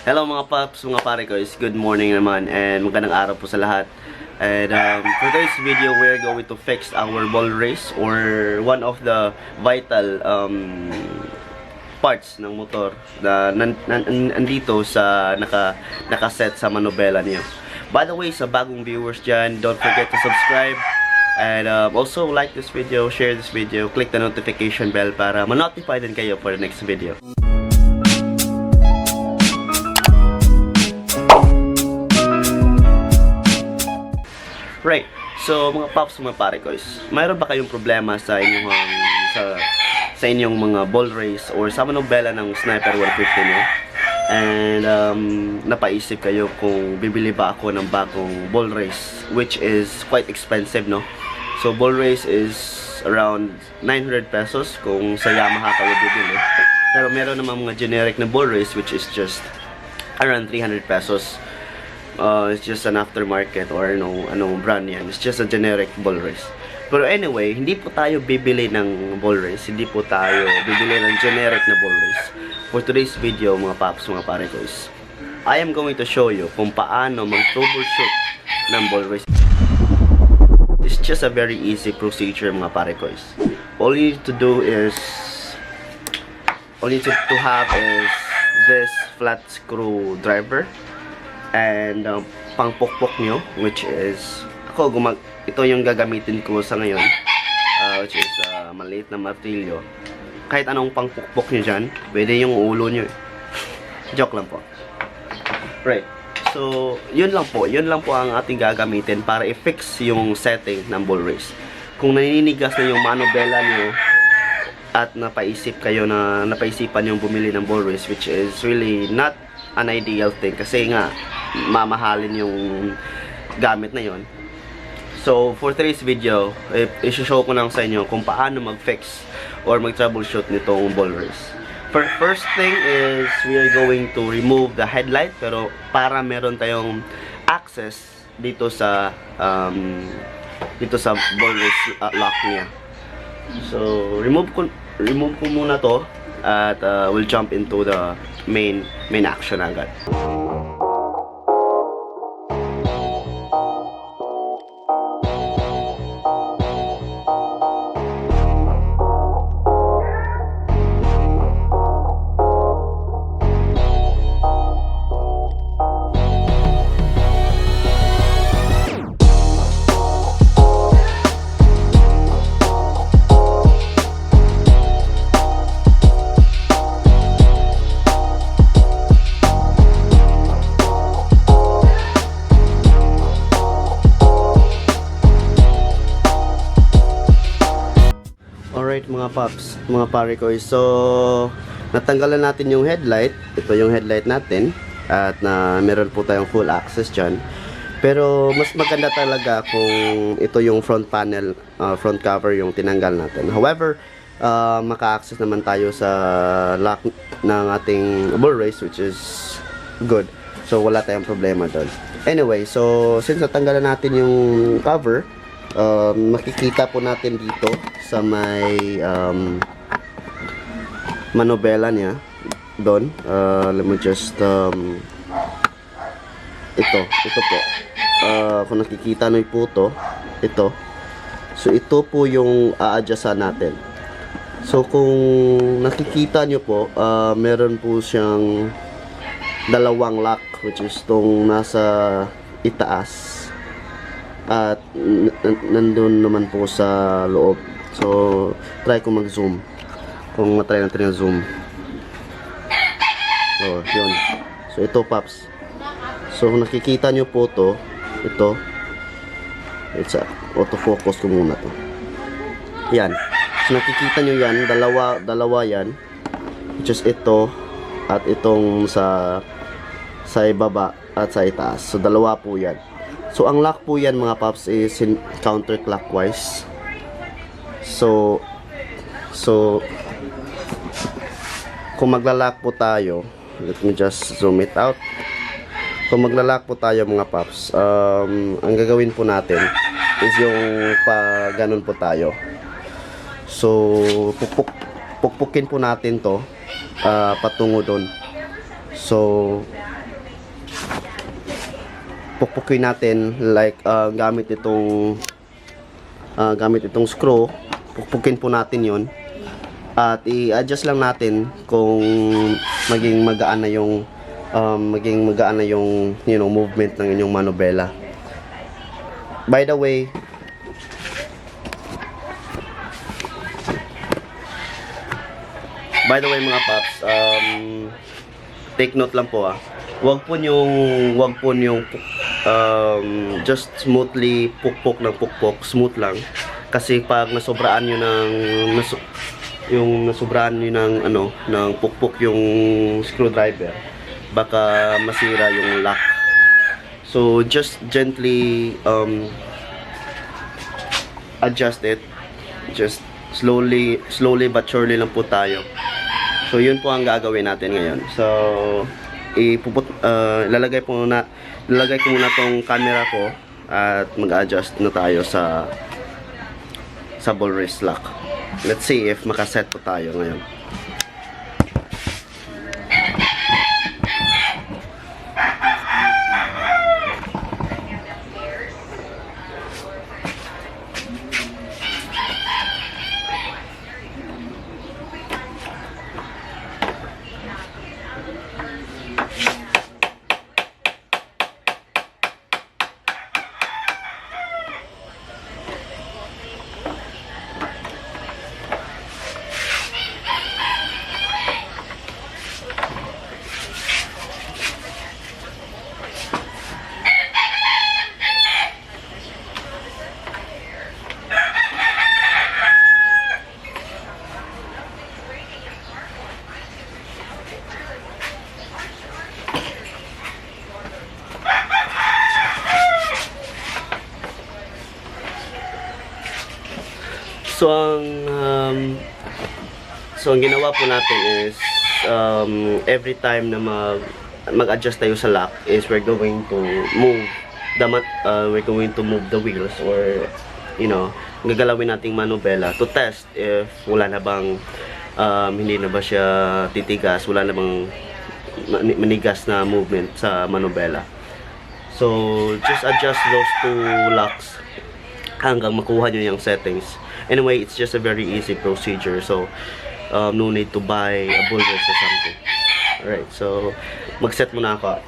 Hello mga paps, mga pare ko, good morning naman and magandang araw po sa lahat. And for today's video, we're going to fix our ball race or one of the vital parts ng motor na nandito sa nakaset sa Manubela niyo. By the way, sa bagong viewers dyan, don't forget to subscribe and also like this video, share this video, click the notification bell para ma-notify din kayo for the next video. Right. So, mga paps, mga pare ko, mayroon ba kayong problema sa inyong sa inyong mga ball race or sa Manubela ng Sniper 150 niyo? And napaisip kayo kung bibili ba ako ng bagong ball race, which is quite expensive, no? So, ball race is around 900 pesos kung sa Yamaha kayo bibili. Pero meron namang mga generic na ball race which is just around 300 pesos. It's just an aftermarket or anong brand yan. It's just a generic ball race. Pero anyway, hindi po tayo bibili ng ball race. Hindi po tayo bibili ng generic na ball race. For today's video, mga paps, mga pare ko, I am going to show you kung paano mag-troubleshoot ng ball race. It's just a very easy procedure, mga pare ko. All you need to do is to have is this flat screwdriver and pangpokpok nyo, which is ito yung gagamitin ko sa ngayon, which is maliit na martilyo. Kahit anong pangpokpok nyo dyan, pwede yung ulo nyo. Joke lang po. Right. So, yun lang po ang ating gagamitin para i-fix yung setting ng ball race. Kung naninigas na yung Manubela nyo at napaisipan yung bumili ng ball race, which is really not an ideal thing kasi nga mamahalin yung gamit na yon. So for today's video, i-show ko lang sa inyo kung paano mag-fix or mag-troubleshoot nitong ball race. First thing is we are going to remove the headlight, pero para meron tayong access dito sa ball race lock niya. So remove ko muna to at we'll jump into the main action agad. Alright mga paps, mga pare ko, so natanggalan natin yung headlight. Ito yung headlight natin at meron po tayong full access dyan. Pero mas maganda talaga kung ito yung front panel, front cover yung tinanggal natin. However, maka-access naman tayo sa lock ng ating ball race, which is good. So wala tayong problema doon. Anyway, so since natanggalan natin yung cover, makikita po natin dito sa may Manubela niya doon. Let me just ito po, kung nakikita nyo po ito, so ito po yung a-adjustan natin. So kung nakikita nyo po, meron po siyang dalawang lock, which is tong nasa itaas at nandun naman po sa loob. So try ko mag-zoom, kung matry natin yung zoom. Oh, yun. So ito paps, so kung nakikita nyo po ito, it's autofocus ko muna to. Yan. So nakikita nyo yan, dalawa yan, which is ito at itong sa ibaba at sa itaas. So dalawa po yan. So ang lock po yan mga paps is counterclockwise. So kung magla-lock po tayo, let me just zoom it out. Kung magla-lock po tayo mga paps, ang gagawin po natin is yung ganun po tayo. So pukpukin po natin to patungo doon. So pukpukin natin like gamit itong screw. Pukpukin po natin yon at i-adjust lang natin kung maging magaan na yung movement ng inyong manubela. By the way, mga paps, take note lang po, wag po yung just smoothly pukpok ng pukpok, smooth lang, kasi pag nasobraan nyo ng pukpok yung screwdriver, baka masira yung lock. So just gently adjust it, just slowly but surely lang po tayo. So yun po ang gagawin natin ngayon. So lalagay ko muna tong camera ko at mag-adjust na tayo sa ball race lock. Let's see if makaset po tayo ngayon. So ang ginawa po natin is every time na mag-adjust tayo sa lock is we're going to move the wheels, or gagalawin nating manubela to test if wala na bang hindi na ba siya titigas, wala na bang manigas na movement sa manubela. So just adjust those two locks hanggang makuha nyo yung settings. Anyway, it's just a very easy procedure, so no need to buy a ball race or something. Alright, so mag-set muna ako.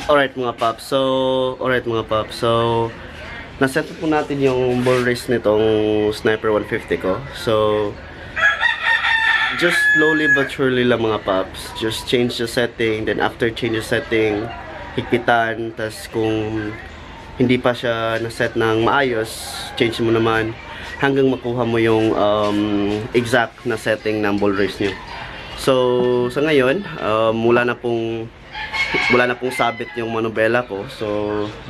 Alright mga paps, so naset po natin yung ball race nitong Sniper 150 ko. So just slowly but surely lang mga paps, just change the setting, then after change the setting, higpitan, tas kung hindi pa siya naset ng maayos, change mo naman hanggang makuha mo yung exact na setting ng ball race nyo. So sa ngayon, wala na pong sabit yung manubela ko. So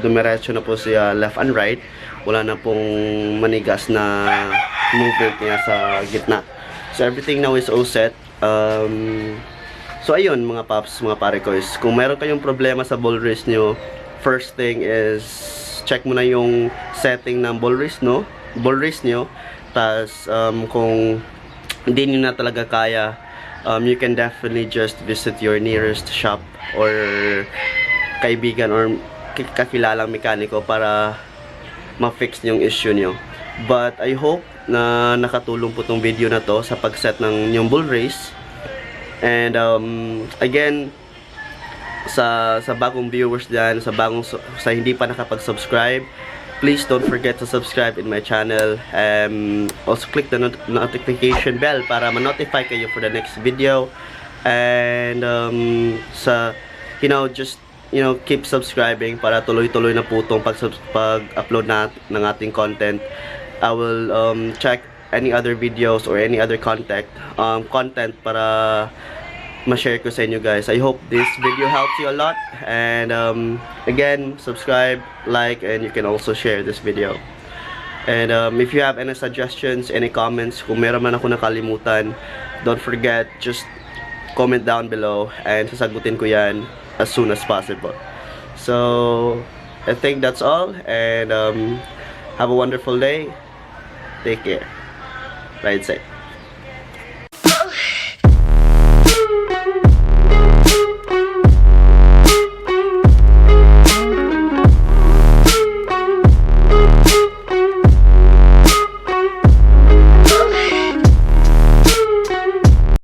dumiretso na po siya left and right. Wala na pong manigas na movement niya sa gitna. So everything now is all set. So ayun mga paps, mga pare ko, is kung meron kayong problema sa ball race nyo, first thing is check mo na yung setting ng ball race nyo. Tas kung hindi nyo na talaga kaya, you can definitely just visit your nearest shop or kaibigan or kakilalang mekaniko para ma-fix yung issue nyo. But I hope na nakatulong po tong video na to sa pag-set ng yung bull race. And again, sa bagong viewers dyan, sa hindi pa nakapag-subscribe, please don't forget to subscribe in my channel. Also click the notification bell para ma-notify kayo for the next video. And just keep subscribing para tuloy-tuloy na po itong pag-upload ng ating content. I will check any other videos or any other content para ma-share ko sa inyo guys. I hope this video helps you a lot. And again, subscribe, like, and you can also share this video. And if you have any suggestions, any comments, kung meron man ako nakalimutan, don't forget, just comment down below and sasagutin ko yan as soon as possible. So I think that's all, and have a wonderful day. Take care. Ride safe.